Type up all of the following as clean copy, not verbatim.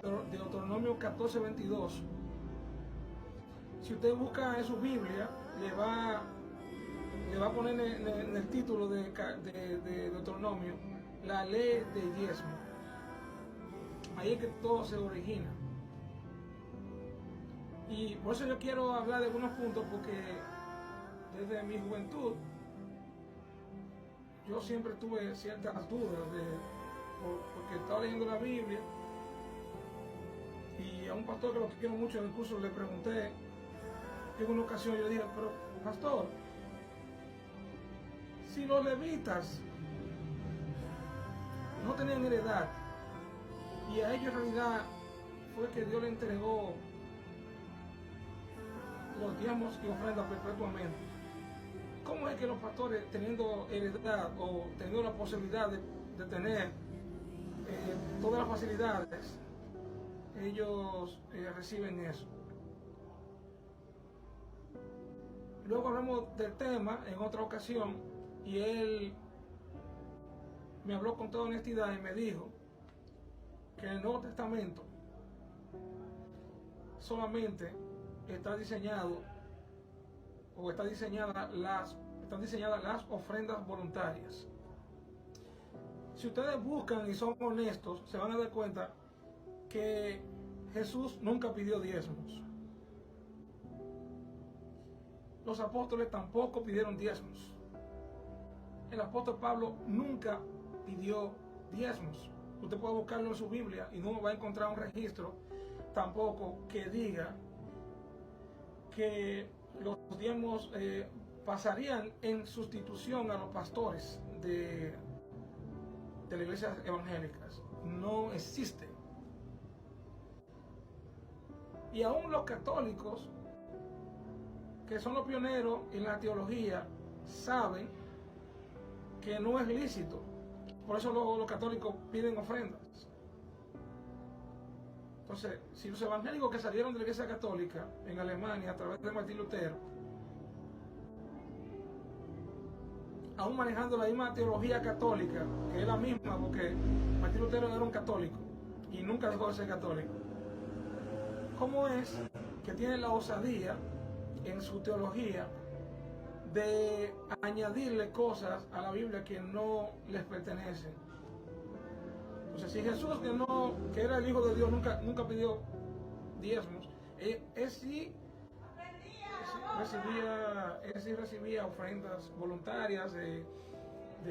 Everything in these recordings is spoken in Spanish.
Deuteronomio 14:22. Si usted busca en su Biblia, le va a poner en el título de Deuteronomio la ley de diezmo. Ahí es que todo se origina. Y por eso yo quiero hablar de algunos puntos, porque desde mi juventud yo siempre tuve ciertas dudas porque estaba leyendo la Biblia, y a un pastor que lo quiero mucho en el curso le pregunté en una ocasión, yo le dije: pero pastor, si los levitas no tenían heredad y a ellos en realidad fue que Dios le entregó los diezmos y ofrendas perpetuamente, ¿cómo es que los pastores, teniendo heredad o teniendo la posibilidad de tener todas las facilidades, ellos reciben eso? Luego hablamos del tema en otra ocasión, y él me habló con toda honestidad y me dijo que en el Nuevo Testamento solamente está diseñado o están diseñadas las ofrendas voluntarias. Si ustedes buscan y son honestos, se van a dar cuenta que Jesús nunca pidió diezmos. Los apóstoles tampoco pidieron diezmos. El apóstol Pablo nunca pidió diezmos. Usted puede buscarlo en su Biblia y no va a encontrar un registro tampoco que diga que los diezmos pasarían en sustitución a los pastores de las iglesias evangélicas. No existe. Y aún los católicos, que son los pioneros en la teología, saben que no es lícito. Por eso los católicos piden ofrendas. Entonces, si los evangélicos que salieron de la iglesia católica en Alemania a través de Martín Lutero, aún manejando la misma teología católica, que es la misma, porque Martín Lutero era un católico y nunca dejó de ser católico, ¿cómo es que tiene la osadía en su teología de añadirle cosas a la Biblia que no les pertenecen? Entonces, si Jesús, que era el Hijo de Dios, nunca pidió diezmos, él sí recibía ofrendas voluntarias de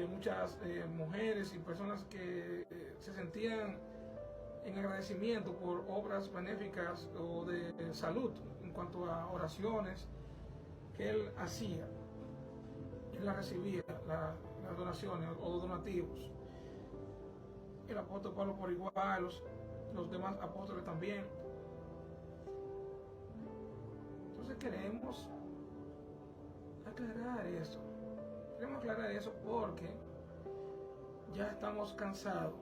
muchas mujeres y personas que se sentían en agradecimiento por obras benéficas o de salud, en cuanto a oraciones que él hacía. Él las recibía, las donaciones o donativos. El apóstol Pablo por igual, los demás apóstoles también. Entonces queremos aclarar eso. Queremos aclarar eso porque ya estamos cansados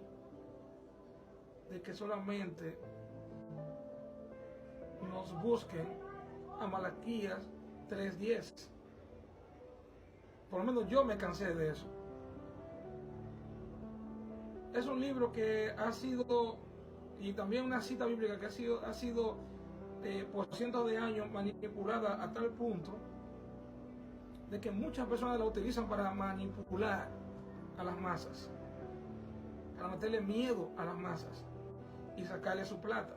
de que solamente nos busquen a Malaquías 3:10. Por lo menos yo me cansé de eso. Es un libro que ha sido, y también una cita bíblica que ha sido por cientos de años manipulada a tal punto de que muchas personas la utilizan para manipular a las masas, para meterle miedo a las masas y sacarle su plata.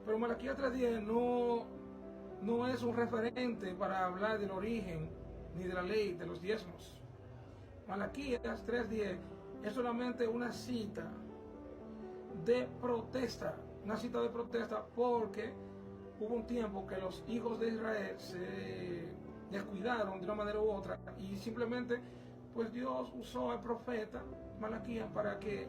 Pero Malaquías 3:10 no es un referente para hablar del origen ni de la ley de los diezmos. Malaquías 3:10 es solamente una cita de protesta, porque hubo un tiempo que los hijos de Israel se descuidaron de una manera u otra, y simplemente pues Dios usó al profeta Malaquías para que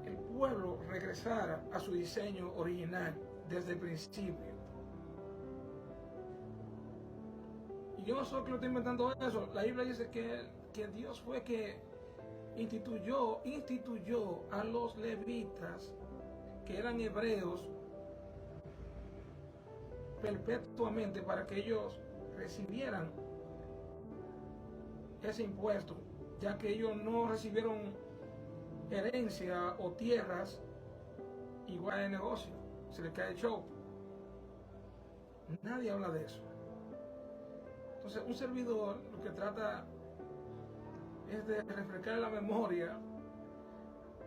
el pueblo regresara a su diseño original desde el principio. Y yo no soy que lo estoy inventando eso. La Biblia dice que Dios fue que instituyó a los levitas, que eran hebreos, perpetuamente, para que ellos recibieran ese impuesto, ya que ellos no recibieron herencia o tierras, igual de negocio, se le cae el show. Nadie habla de eso. Entonces, un servidor lo que trata es de refrescar la memoria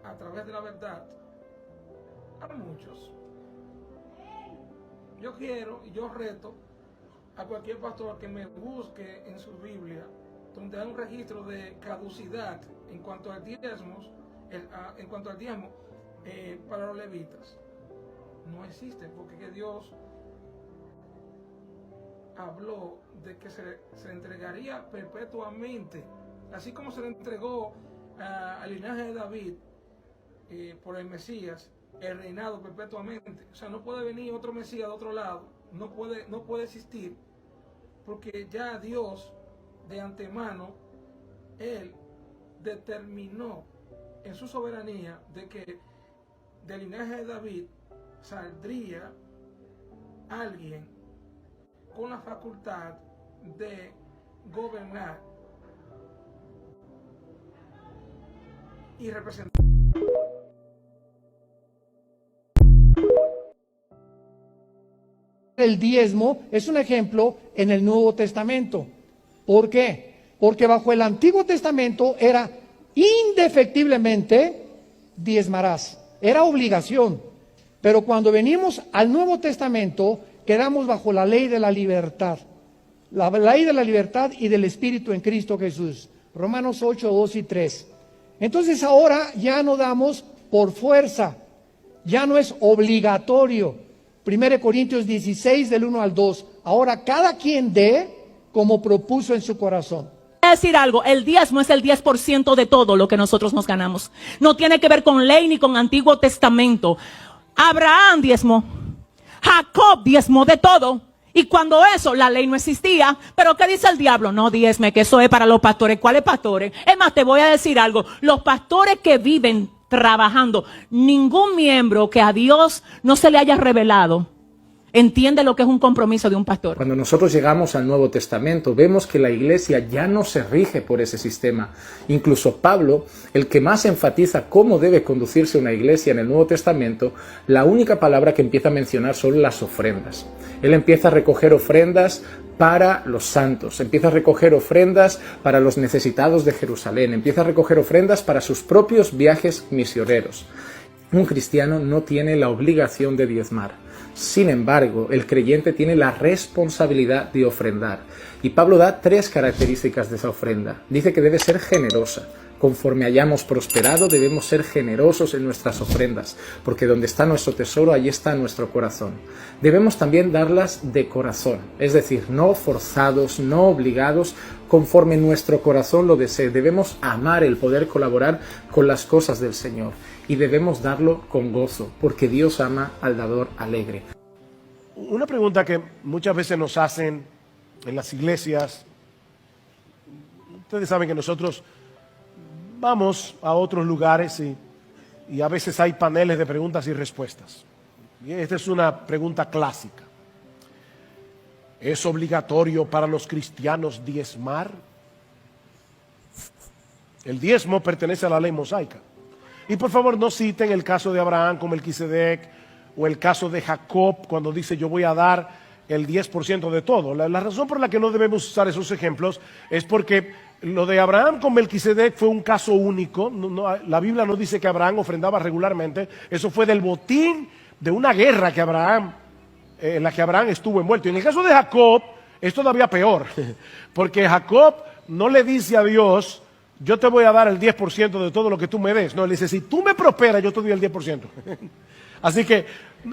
a través de la verdad a muchos. Yo quiero y yo reto a cualquier pastor que me busque en su Biblia donde hay un registro de caducidad en cuanto al diezmo, para los levitas. No existe, porque Dios habló de que se le entregaría perpetuamente, así como se le entregó al linaje de David por el Mesías, el reinado perpetuamente. O sea, no puede venir otro Mesías de otro lado, no puede existir, porque ya Dios de antemano, Él determinó en su soberanía de que del linaje de David saldría alguien con la facultad de gobernar y representar. El diezmo es un ejemplo en el Nuevo Testamento. ¿Por qué? Porque bajo el Antiguo Testamento era indefectiblemente diezmarás, era obligación. Pero cuando venimos al Nuevo Testamento, quedamos bajo la ley de la libertad. La ley de la libertad y del Espíritu en Cristo Jesús. Romanos 8, 2 y 3. Entonces ahora ya no damos por fuerza, ya no es obligatorio. 1 Corintios 16 del 1 al 2. Ahora cada quien dé como propuso en su corazón. Voy a decir algo, el diezmo es el 10% de todo lo que nosotros nos ganamos. No tiene que ver con ley ni con Antiguo Testamento. Abraham diezmó, Jacob diezmó de todo. Y cuando eso, la ley no existía. Pero ¿qué dice el diablo? No diezme, que eso es para los pastores. ¿Cuáles pastores? Es más, te voy a decir algo. Los pastores que viven trabajando, ningún miembro que a Dios no se le haya revelado entiende lo que es un compromiso de un pastor. Cuando nosotros llegamos al Nuevo Testamento, vemos que la iglesia ya no se rige por ese sistema. Incluso Pablo, el que más enfatiza cómo debe conducirse una iglesia en el Nuevo Testamento, la única palabra que empieza a mencionar son las ofrendas. Él empieza a recoger ofrendas para los santos, empieza a recoger ofrendas para los necesitados de Jerusalén, empieza a recoger ofrendas para sus propios viajes misioneros. Un cristiano no tiene la obligación de diezmar. Sin embargo, el creyente tiene la responsabilidad de ofrendar. Y Pablo da 3 características de esa ofrenda. Dice que debe ser generosa. Conforme hayamos prosperado, debemos ser generosos en nuestras ofrendas, porque donde está nuestro tesoro, allí está nuestro corazón. Debemos también darlas de corazón, es decir, no forzados, no obligados, conforme nuestro corazón lo desee. Debemos amar el poder colaborar con las cosas del Señor y debemos darlo con gozo, porque Dios ama al dador alegre. Una pregunta que muchas veces nos hacen en las iglesias, ustedes saben que nosotros vamos a otros lugares y a veces hay paneles de preguntas y respuestas. Y esta es una pregunta clásica. ¿Es obligatorio para los cristianos diezmar? El diezmo pertenece a la ley mosaica. Y por favor no citen el caso de Abraham con Melquisedec o el caso de Jacob cuando dice yo voy a dar el 10% de todo. La razón por la que no debemos usar esos ejemplos es porque lo de Abraham con Melquisedec fue un caso único. La Biblia no dice que Abraham ofrendaba regularmente. Eso fue del botín de una guerra que en la que Abraham estuvo envuelto. Y en el caso de Jacob es todavía peor, porque Jacob no le dice a Dios, yo te voy a dar el 10% de todo lo que tú me des. No, él dice, si tú me prosperas, yo te doy el 10%. Así que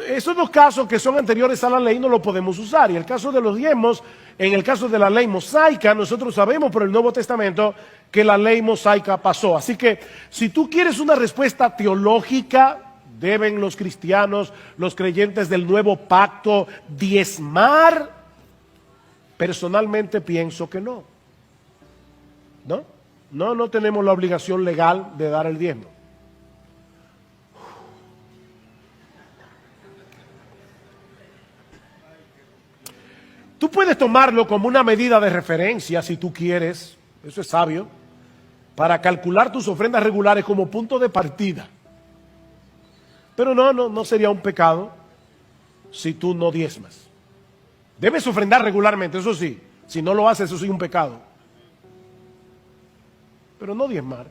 esos 2 casos que son anteriores a la ley no lo podemos usar. Y el caso de los diezmos, en el caso de la ley mosaica, nosotros sabemos por el Nuevo Testamento que la ley mosaica pasó. Así que si tú quieres una respuesta teológica, ¿deben los cristianos, los creyentes del nuevo pacto diezmar? Personalmente pienso que no. No tenemos la obligación legal de dar el diezmo. Tú puedes tomarlo como una medida de referencia si tú quieres, eso es sabio, para calcular tus ofrendas regulares como punto de partida. Pero no sería un pecado si tú no diezmas. Debes ofrendar regularmente, eso sí. Si no lo haces, eso sí es un pecado. Pero no diezmar.